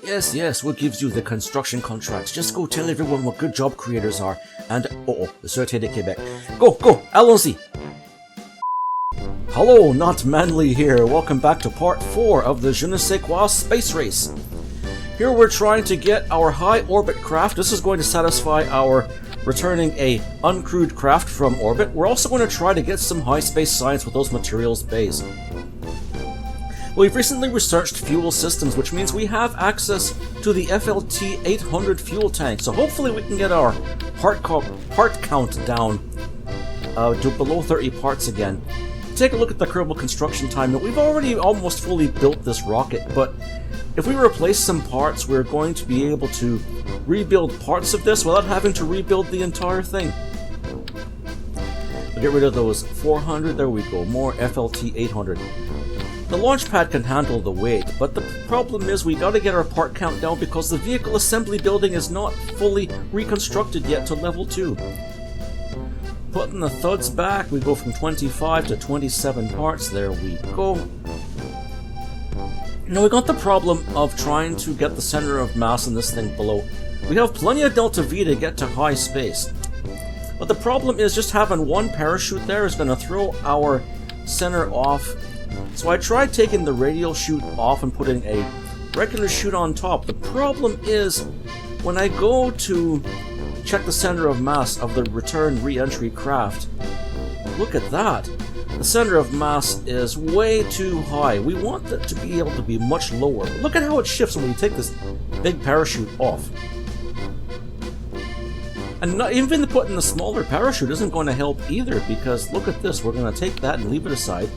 Yes, what gives you the construction contracts? Just go tell everyone what good job creators are, and the Sûreté de Québec. Go, allons-y! Hello, not Manly here. Welcome back to part 4 of the JNSQ space race. Here we're trying to get our high orbit craft. This is going to satisfy our returning a uncrewed craft from orbit. We're also going to try to get some high space science with those materials bays. We've recently researched fuel systems, which means we have access to the FLT 800 fuel tank, so hopefully we can get our part count down to below 30 parts again. Take a look at the Kerbal construction time. Now, we've already almost fully built this rocket, but if we replace some parts, we're going to be able to rebuild parts of this without having to rebuild the entire thing. We'll get rid of those 400, there we go, more FLT 800. The launch pad can handle the weight, but the problem is we gotta get our part count down because the vehicle assembly building is not fully reconstructed yet to level 2. Putting the thuds back, we go from 25 to 27 parts, there we go. Now we got the problem of trying to get the center of mass in this thing below. We have plenty of delta V to get to high space, but the problem is just having one parachute there is going to throw our center off. So I tried taking the radial chute off and putting a regular chute on top. The problem is, when I go to check the center of mass of the return re-entry craft, look at that. The center of mass is way too high. We want it to be able to be much lower. Look at how it shifts when we take this big parachute off. And not even putting the smaller parachute isn't going to help either, because look at this. We're going to take that and leave it aside.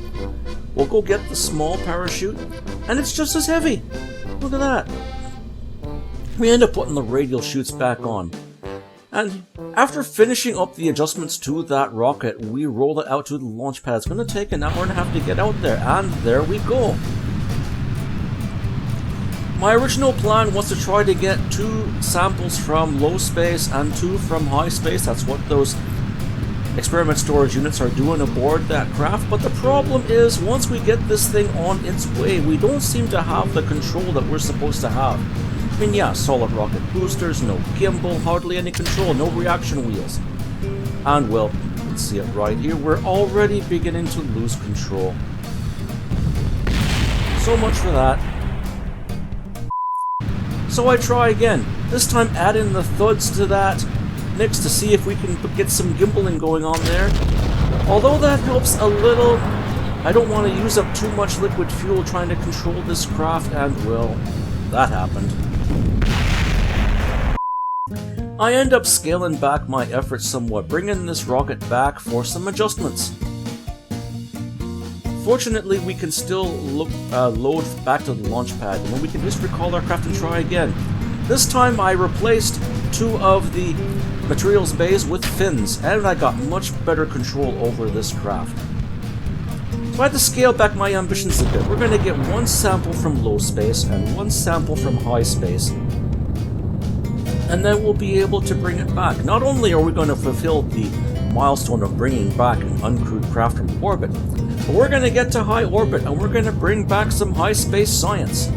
We'll go get the small parachute, and it's just as heavy. Look at that. We end up putting the radial chutes back on. And after finishing up the adjustments to that rocket, we roll it out to the launch pad. It's going to take an hour and a half to get out there, and there we go. My original plan was to try to get 2 samples from low space and 2 from high space. That's what those experiment storage units are doing aboard that craft, but the problem is, once we get this thing on its way, we don't seem to have the control that we're supposed to have. I mean, yeah, solid rocket boosters, no gimbal, hardly any control, no reaction wheels. And well, you can see it right here, we're already beginning to lose control. So much for that. So I try again, this time add in the thuds to that mix to see if we can get some gimbaling going on there. Although that helps a little, I don't want to use up too much liquid fuel trying to control this craft, and well, that happened. I end up scaling back my efforts somewhat, bringing this rocket back for some adjustments. Fortunately, we can still load back to the launch pad, and then we can just recall our craft and try again. This time I replaced 2 of the materials bays with fins, and I got much better control over this craft. So I had to scale back my ambitions a bit. We're going to get 1 sample from low space and 1 sample from high space, and then we'll be able to bring it back. Not only are we going to fulfill the milestone of bringing back an uncrewed craft from orbit, but we're going to get to high orbit and we're going to bring back some high space science.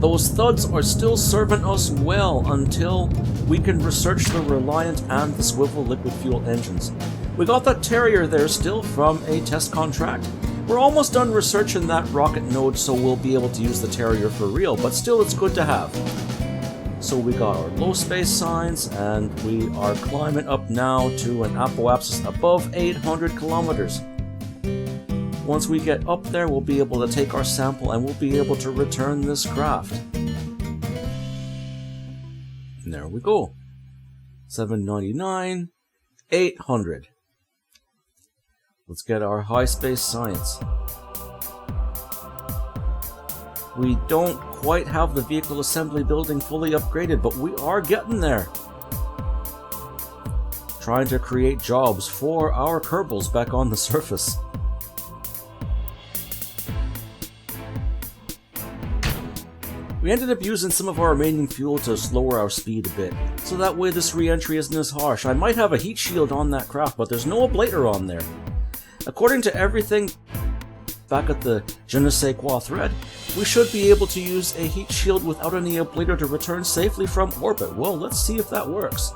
Those thuds are still serving us well until we can research the Reliant and the Swivel liquid fuel engines. We got that Terrier there still from a test contract. We're almost done researching that rocket node, so we'll be able to use the Terrier for real, but still it's good to have. So we got our low space science, and we are climbing up now to an apoapsis above 800 kilometers. Once we get up there, we'll be able to take our sample and we'll be able to return this craft. And there we go. 799, 800. Let's get our high space science. We don't quite have the vehicle assembly building fully upgraded, but we are getting there. Trying to create jobs for our Kerbals back on the surface. We ended up using some of our remaining fuel to slower our speed a bit, so that way this re-entry isn't as harsh. I might have a heat shield on that craft, but there's no ablator on there. According to everything back at the JNSQ thread, we should be able to use a heat shield without any ablator to return safely from orbit. Well, let's see if that works.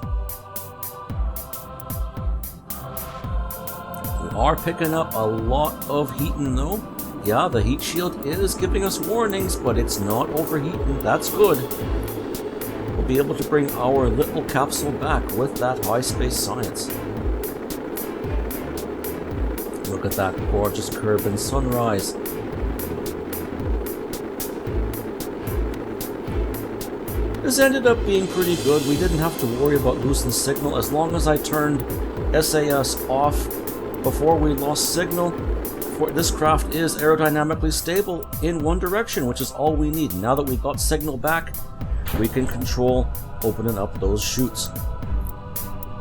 We are picking up a lot of heating though. Yeah, the heat shield is giving us warnings, but it's not overheating. That's good. We'll be able to bring our little capsule back with that high space science. Look at that gorgeous Kerbin sunrise. This ended up being pretty good. We didn't have to worry about losing signal as long as I turned SAS off before we lost signal. This craft is aerodynamically stable in one direction, which is all we need. Now that we got signal back, we can control opening up those chutes.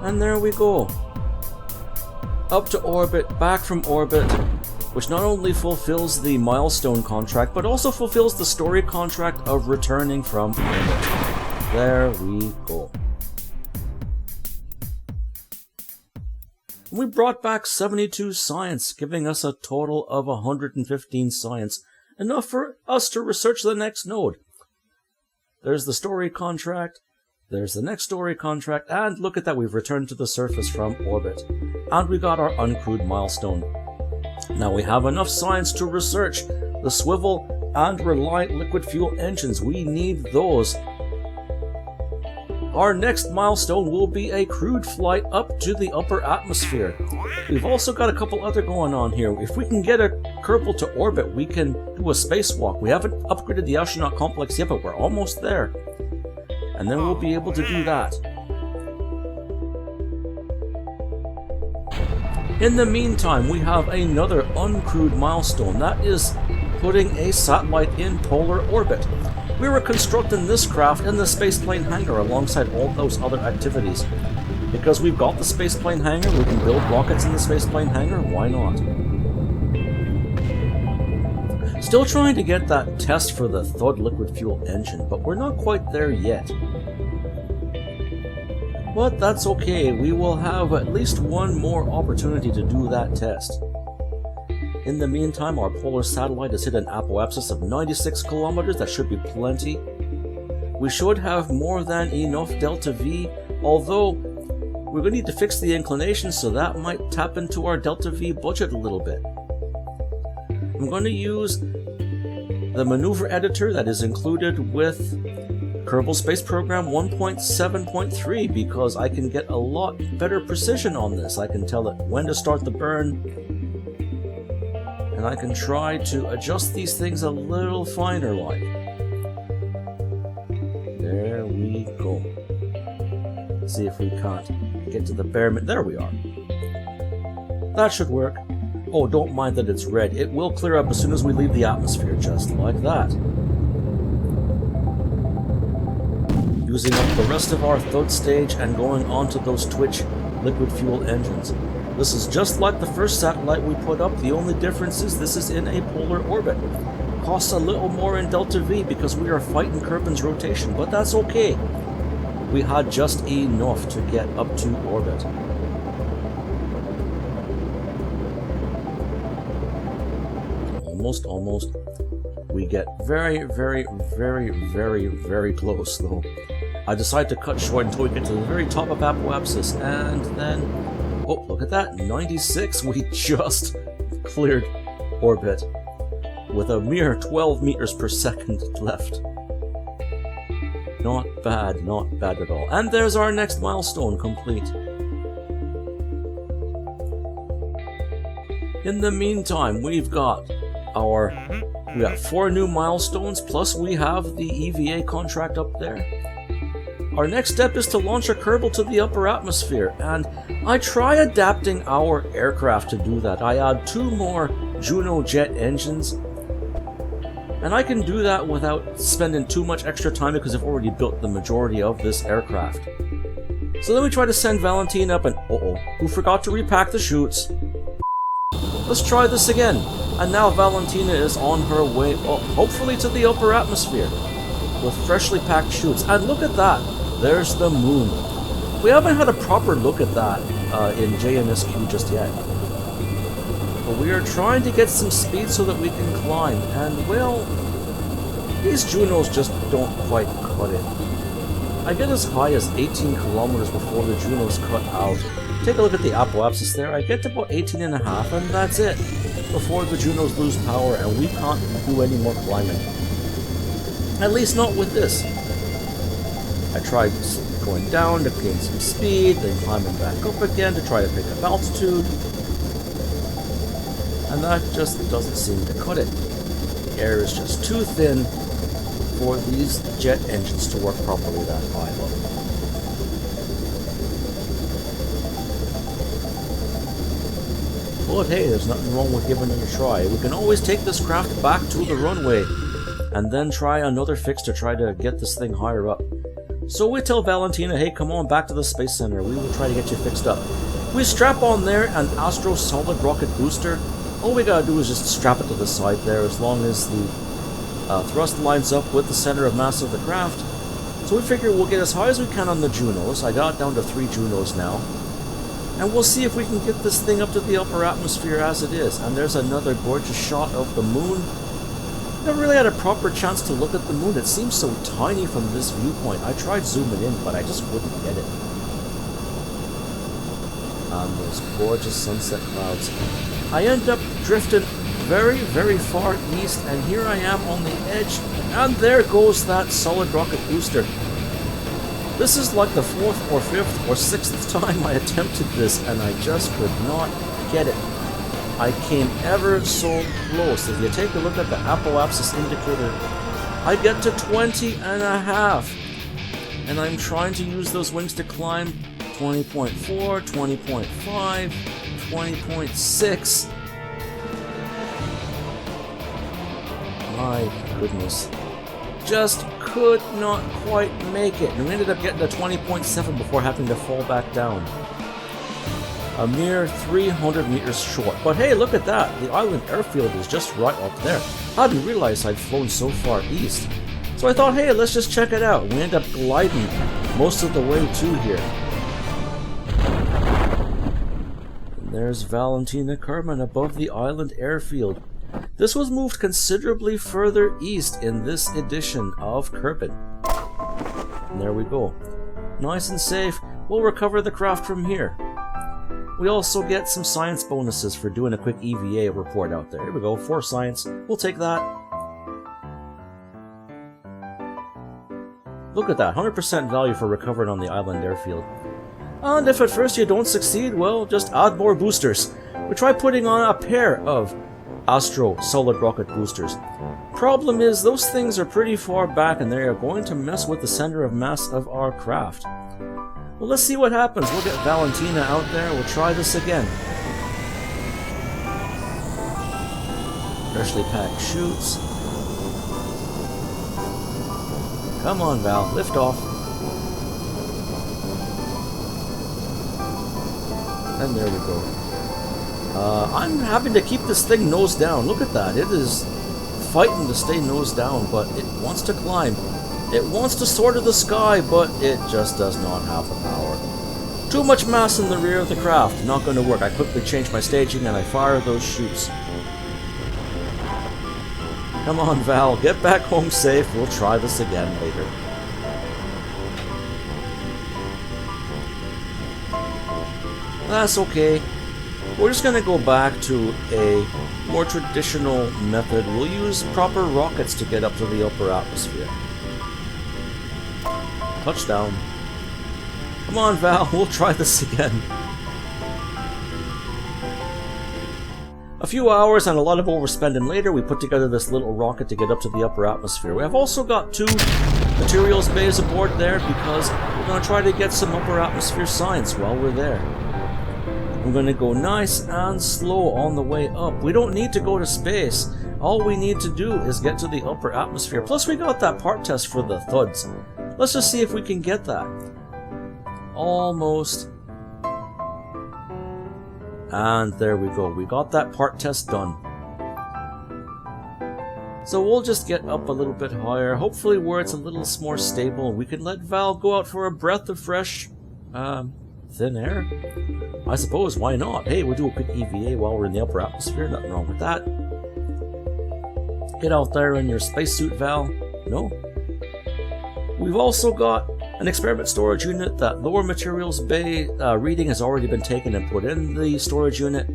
And there we go. Up to orbit, back from orbit, which not only fulfills the milestone contract, but also fulfills the story contract of returning from orbit. There we go. We brought back 72 science, giving us a total of 115 science, enough for us to research the next node. There's the story contract, there's the next story contract, and look at that, we've returned to the surface from orbit. And we got our uncrewed milestone. Now we have enough science to research the swivel and reliant liquid fuel engines. We need those. Our next milestone will be a crewed flight up to the upper atmosphere. We've also got a couple other going on here. If we can get a Kerbal to orbit, we can do a spacewalk. We haven't upgraded the astronaut complex yet, but we're almost there. And then we'll be able to do that. In the meantime, we have another uncrewed milestone. That is putting a satellite in polar orbit. We were constructing this craft in the spaceplane hangar alongside all those other activities. Because we've got the spaceplane hangar, we can build rockets in the spaceplane hangar, why not? Still trying to get that test for the Thud liquid fuel engine, but we're not quite there yet. But that's okay, we will have at least one more opportunity to do that test. In the meantime, our polar satellite has hit an apoapsis of 96 kilometers, that should be plenty. We should have more than enough delta V, although we're going to need to fix the inclination, so that might tap into our delta V budget a little bit. I'm going to use the maneuver editor that is included with Kerbal Space Program 1.7.3 because I can get a lot better precision on this. I can tell it when to start the burn, and I can try to adjust these things a little finer like. There we go. Let's see if we can't get to the bare minimum. There we are. That should work. Oh, don't mind that it's red. It will clear up as soon as we leave the atmosphere, just like that. Using up the rest of our Thud stage and going onto those Twitch liquid fuel engines. This is just like the first satellite we put up. The only difference is this is in a polar orbit. Costs a little more in delta V because we are fighting Kerbin's rotation, but that's okay. We had just enough to get up to orbit. Almost. We get very, very, very, very, very close though. I decide to cut short until we get to the very top of apoapsis, and then, oh, look at that, 96, we just cleared orbit with a mere 12 meters per second left. Not bad at all. And there's our next milestone complete. In the meantime, we've got 4 new milestones, plus we have the EVA contract up there. Our next step is to launch a Kerbal to the upper atmosphere, and I try adapting our aircraft to do that. I add 2 more Juno jet engines, and I can do that without spending too much extra time because I've already built the majority of this aircraft. So then we try to send Valentine up, and who forgot to repack the chutes? Let's try this again. And now Valentina is on her way up, hopefully to the upper atmosphere, with freshly packed chutes. And look at that, there's the moon. We haven't had a proper look at that in JNSQ just yet. But we are trying to get some speed so that we can climb, and well, these Junos just don't quite cut it. I get as high as 18 kilometers before the Junos cut out. Take a look at the apoapsis there. I get to about 18.5, and that's it, before the Junos lose power and we can't do any more climbing. At least not with this. I tried going down to gain some speed, then climbing back up again to try to pick up altitude. And that just doesn't seem to cut it. The air is just too thin for these jet engines to work properly that high up. But hey, there's nothing wrong with giving it a try. We can always take this craft back to the runway and then try another fix to try to get this thing higher up. So we tell Valentina, hey, come on back to the Space Center. We will try to get you fixed up. We strap on there an Astro solid rocket booster. All we gotta do is just strap it to the side there, as long as the thrust lines up with the center of mass of the craft. So we figure we'll get as high as we can on the Junos. I got it down to 3 Junos now. And we'll see if we can get this thing up to the upper atmosphere as it is. And there's another gorgeous shot of the moon. Never really had a proper chance to look at the moon. It seems so tiny from this viewpoint. I tried zooming in, but I just wouldn't get it. And those gorgeous sunset clouds. I end up drifting very, very far east, and here I am on the edge, and there goes that solid rocket booster. This is like the 4th or 5th or 6th time I attempted this, and I just could not get it. I came ever so close. If you take a look at the apoapsis indicator, I get to 20.5, and I'm trying to use those wings to climb 20.4, 20.5, 20.6. My goodness. Just could not quite make it. And we ended up getting to 20.7 before having to fall back down. A mere 300 meters short. But hey, look at that. The island airfield is just right up there. I didn't realize I'd flown so far east. So I thought, hey, let's just check it out. We end up gliding most of the way to here. And there's Valentina Kerbin above the island airfield. This was moved considerably further east in this edition of Kerbin. And there we go. Nice and safe. We'll recover the craft from here. We also get some science bonuses for doing a quick EVA report out there. Here we go, 4 science. We'll take that. Look at that, 100% value for recovering on the island airfield. And if at first you don't succeed, well, just add more boosters. We try putting on a pair of Astro solid rocket boosters. Problem is, those things are pretty far back and they are going to mess with the center of mass of our craft. Well, let's see what happens. We'll get Valentina out there. We'll try this again. Freshly packed chutes. Come on, Val. Lift off. And there we go. I'm having to keep this thing nose down. Look at that. It is fighting to stay nose down, but it wants to climb. It wants to soar to the sky, but it just does not have the power. Too much mass in the rear of the craft. Not going to work. I quickly change my staging and I fire those chutes. Come on, Val. Get back home safe. We'll try this again later. That's okay. We're just going to go back to a more traditional method. We'll use proper rockets to get up to the upper atmosphere. Touchdown. Come on, Val, we'll try this again. A few hours and a lot of overspending later, we put together this little rocket to get up to the upper atmosphere. We have also got 2 materials bays aboard there because we're going to try to get some upper atmosphere science while we're there. I'm going to go nice and slow on the way up. We don't need to go to space. All we need to do is get to the upper atmosphere. Plus we got that part test for the thuds. Let's just see if we can get that. Almost. And there we go. We got that part test done. So we'll just get up a little bit higher, hopefully where it's a little more stable. We can let Val go out for a breath of fresh, thin air. I suppose, why not? Hey, we'll do a quick EVA while we're in the upper atmosphere, nothing wrong with that. Get out there in your spacesuit, Val. No? We've also got an experiment storage unit. That lower materials bay reading has already been taken and put in the storage unit.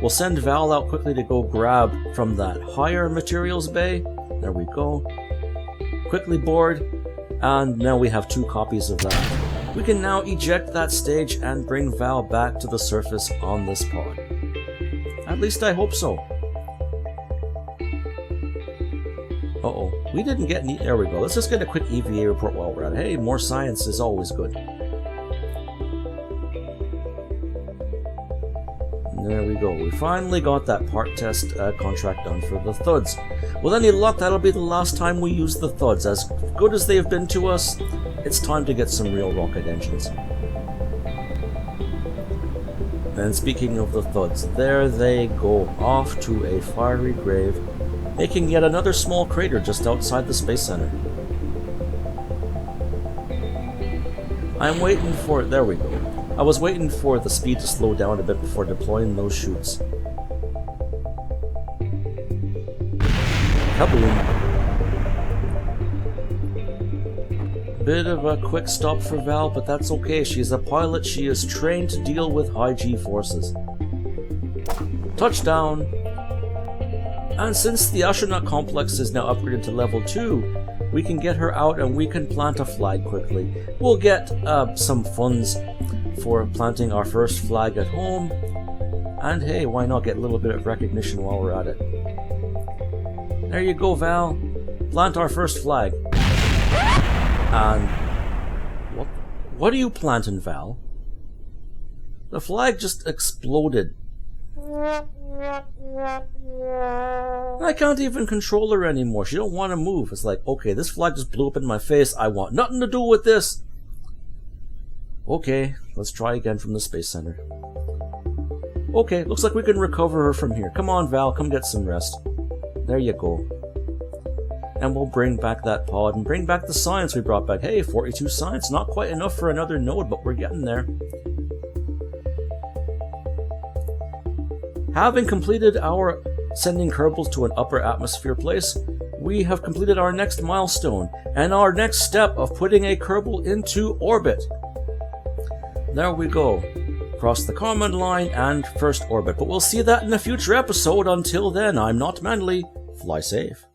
We'll send Val out quickly to go grab from that higher materials bay. There we go. Quickly board, and now we have 2 copies of that. We can now eject that stage and bring Val back to the surface on this pod. At least I hope so. Uh-oh, we didn't get any... There we go. Let's just get a quick EVA report while we're at it. Hey, more science is always good. There we go. We finally got that part test contract done for the Thuds. With any luck, that'll be the last time we use the Thuds. As good as they've been to us, it's time to get some real rocket engines. And speaking of the Thuds, there they go, off to a fiery grave, making yet another small crater just outside the Space Center. I'm waiting for... There we go. I was waiting for the speed to slow down a bit before deploying those chutes. Kaboom! Bit of a quick stop for Val, but that's okay. She's a pilot. She is trained to deal with high G forces. Touchdown! And since the astronaut complex is now upgraded to level 2, we can get her out and we can plant a flag quickly. We'll get some funds for planting our first flag at home. And hey, why not get a little bit of recognition while we're at it? There you go, Val. Plant our first flag. And... What are you planting, Val? The flag just exploded. I can't even control her anymore. She don't want to move. It's like, okay, this flag just blew up in my face. I want nothing to do with this. Okay, let's try again from the Space Center. Okay, looks like we can recover her from here. Come on, Val, come get some rest. There you go. And we'll bring back that pod and bring back the science we brought back. Hey, 42 science. Not quite enough for another node, but we're getting there. Having completed our sending Kerbals to an upper atmosphere place, we have completed our next milestone and our next step of putting a Kerbal into orbit. There we go. Cross the command line and first orbit. But we'll see that in a future episode. Until then, I'm not Manly. Fly safe.